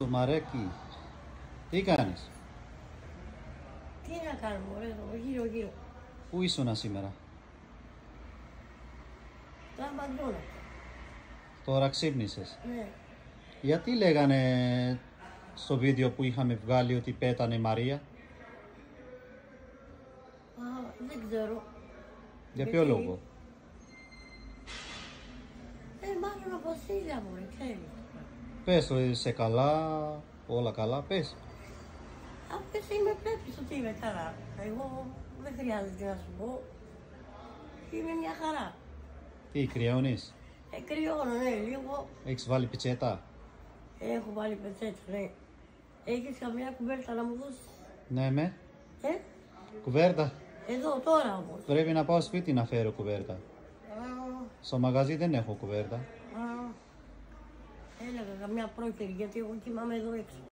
το Μαρέκι. Τι κάνεις? Τι να κάνουμε, ωραία, γύρω-γύρω. Πού ήσουνα σήμερα? Τα μπαντώνα. Τώρα ξύπνησες. Ναι. Γιατί λέγανε στο βίντεο που είχαμε βγάλει ότι πέτανε η Μαρία? Δεν ξέρω. Για ποιο λόγο? Μάλλον από Βασίλεια μου, ξέρεις. Πες το, είσαι καλά, όλα καλά, πες. Αφού εσύ με βλέπεις ότι είμαι καλά. Εγώ δεν χρειάζεται να σου πω. Είμαι μια χαρά. Τι, κρυώνεις? Κρυώνω, ναι, λίγο. Έχεις βάλει πιτσέτα? Έχω βάλει πετσέτα, ναι. Έχεις καμιά κουβέρτα να μου δώσεις? Ναι, με. Κουβέρτα. Κουβέρτα. Εδώ, τώρα όμως. Πρέπει να πάω σπίτι να φέρω κουβέρτα. Στο μαγαζί δεν έχω κουβέρτα. Έλεγα καμιά πρόκαιρη, γιατί εγώ κοιμάμαι εδώ έξω.